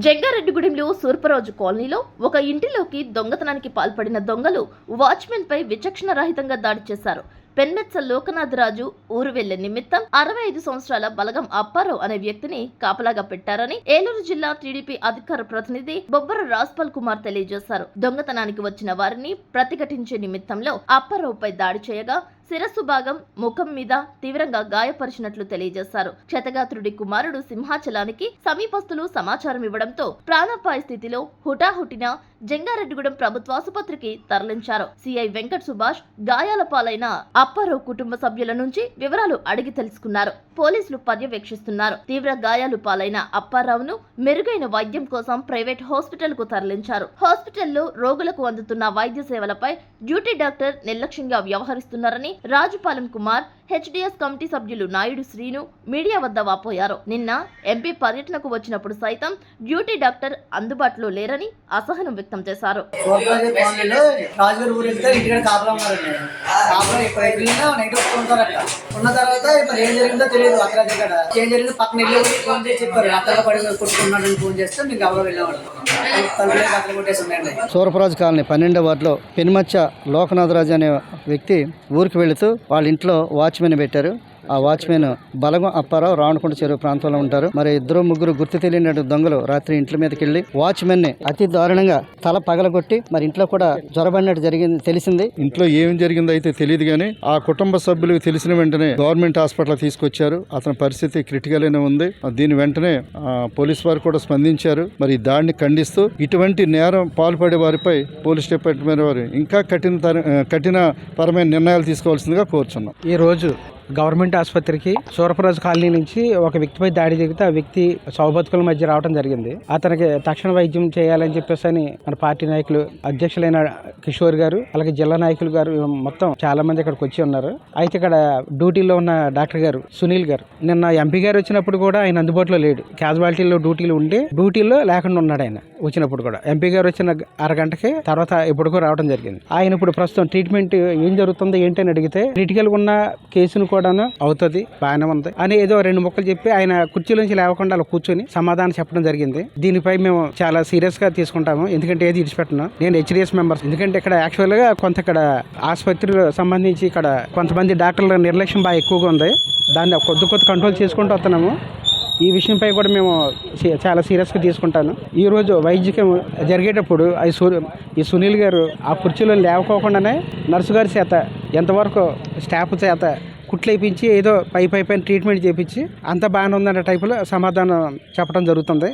జంగారెడ్డిగూడెంలో సూర్పరాజు కాలనీలో ఒక ఇంటిలోకి దొంగతనానికి పాల్పడిన దొంగలు వాచ్మెన్ పై విచక్షణ రహితంగా దాడి చేశారు. పెన్మెత్స లోకనాథరాజు ఊరు వెళ్లే నిమిత్తం 65 సంవత్సరాల బలగం అప్పారావు అనే వ్యక్తిని కాపలాగా పెట్టారని ఏలూరు జిల్లా టీడీపీ అధికార ప్రతినిధి బొబ్బర రాజ్పాల్ కుమార్ తెలియజేశారు. దొంగతనానికి వచ్చిన వారిని ప్రతిఘటించే నిమిత్తంలో అప్పారావుపై దాడి చేయగా శిరస్సు భాగం, ముఖం మీద తీవ్రంగా గాయపరిచినట్లు తెలియజేశారు. క్షతగాత్రుడి కుమారుడు సింహాచలానికి సమీపస్తులు సమాచారం ఇవ్వడంతో ప్రాణాపాయ స్థితిలో హుటాహుటిన జంగారెడ్డిగూడెం ప్రభుత్వాసుపత్రికి తరలించారు. సిఐ వెంకట్ సుభాష్ గాయాల పాలైన అప్పారావు కుటుంబ సభ్యుల నుంచి వివరాలు అడిగి తెలుసుకున్నారు. పోలీసులు పర్యవేక్షిస్తున్నారు. తీవ్ర గాయాలు పాలైన అప్పారావును మెరుగైన వైద్యం కోసం ప్రైవేట్ హాస్పిటల్ కు తరలించారు. హాస్పిటల్లో రోగులకు అందుతున్న వైద్య సేవలపై డ్యూటీ డాక్టర్ నిర్లక్ష్యంగా వ్యవహరిస్తున్నారని రాజుపాలెం కుమార్, హెచ్డిఎస్ కమిటీ సభ్యులు నాయుడు శ్రీను మీడియా వద్ద వాపోయారు. నిన్న ఎంపీ పర్యటనకు వచ్చినప్పుడు సైతం డ్యూటీ డాక్టర్ అందుబాటులో లేరని అసహనం వ్యక్తం చేశారు. ఉన్న తర్వాత ఇప్పుడు ఏం జరిగిందో తెలియదు. అక్కడ ఏం జరిగిందో పక్కన వెళ్ళి ఫోన్ చేసి చెప్పారు. అక్కడ పడి కొట్టుకున్నాడని ఫోన్ చేస్తే మీకు ఎవరో వెళ్ళేవాడు. సూర్పరాజు కాలనీ 12వ వార్డులో పెనుమచ్చ లోకనాథరాజు అనే వ్యక్తి ఊరికి వెళుతూ వాళ్ళ ఇంట్లో వాచ్మెన్ పెట్టారు. ఆ వాచ్మెన్ బలగం అప్పారావు రావణకొండ చెరువు ప్రాంతంలో ఉంటారు. మరి ఇద్దరు ముగ్గురు గుర్తు తెలియని దొంగలు రాత్రి ఇంట్ల మీదకి వెళ్లి వాచ్మెన్ ని అతి దారుణంగా తల పగలగొట్టి మరి ఇంట్లో కూడా జ్వరబడినట్టు జరిగింది తెలిసింది. ఇంట్లో ఏం జరిగిందో అయితే తెలియదు కానీ ఆ కుటుంబ సభ్యులకు తెలిసిన వెంటనే గవర్నమెంట్ హాస్పిటల్ తీసుకొచ్చారు. అతని పరిస్థితి క్రిటికల్ గానే ఉంది. దీని వెంటనే పోలీసు వారు కూడా స్పందించారు. మరి దాన్ని ఖండిస్తూ ఇటువంటి నేరం పాల్పడే వారిపై పోలీస్ డిపార్ట్మెంట్ వారు ఇంకా కఠిన పరమైన నిర్ణయాలు తీసుకోవాల్సిందిగా కోరుచున్నాం. ఈ రోజు గవర్నమెంట్ ఆసుపత్రికి సూర్పరాజు కాలనీ నుంచి ఒక వ్యక్తిపై దాడి జరిగితే ఆ వ్యక్తి సౌబతుకుల మధ్య రావడం జరిగింది. అతనికి తక్షణ వైద్యం చేయాలని చెప్పేసి మన పార్టీ నాయకులు అధ్యక్షులైన కిషోర్ గారు, అలాగే జిల్లా నాయకులు గారు మొత్తం చాలా మంది ఇక్కడికి వచ్చి ఉన్నారు. అయితే ఇక్కడ డ్యూటీలో ఉన్న డాక్టర్ గారు సునీల్ గారు నిన్న ఎంపీ గారు వచ్చినప్పుడు కూడా ఆయన అందుబాటులో లేడు. క్యాజువాలిటీలో డ్యూటీలు ఉండి డ్యూటీలో లేకుండా ఉన్నాడు. ఆయన వచ్చినప్పుడు కూడా ఎంపీ గారు వచ్చిన అరగంటకి తర్వాత ఎప్పుడుకో రావడం జరిగింది. ఆయన ఇప్పుడు ప్రస్తుతం ట్రీట్మెంట్ ఏం జరుగుతుందో ఏంటని అడిగితే క్రిటికల్ ఉన్న కేసును కూడా అవుతుంది, బాగానే ఉంది అని ఏదో 2 ముక్కలు చెప్పి ఆయన కుర్చీలోంచి లేవకుండా అలా కూర్చొని సమాధానం చెప్పడం జరిగింది. దీనిపై మేము చాలా సీరియస్ గా తీసుకుంటాము. ఎందుకంటే ఏది ఇడిచిపెట్టను. నేను హెచ్డిఎస్ మెంబర్స్. ఎందుకంటే ఇక్కడ యాక్చువల్ గా ఇక్కడ ఆసుపత్రికి సంబంధించి ఇక్కడ కొంతమంది డాక్టర్ల నిర్లక్ష్యం బాగా ఎక్కువగా ఉంది. దాన్ని కొద్ది కంట్రోల్ చేసుకుంటూ వస్తున్నాము. ఈ విషయంపై కూడా మేము చాలా సీరియస్గా తీసుకుంటాను. ఈరోజు వైద్యకం జరిగేటప్పుడు ఈ సునీల్ గారు ఆ కుర్చీలో లేవకోకుండానే నర్సు గారి చేత ఎంతవరకు స్టాఫ్ చేత కుట్లేపించి ఏదో పైన ట్రీట్మెంట్ చేయించి అంత బాగానే ఉందనే టైపులో సమాధానం చెప్పడం జరుగుతుంది.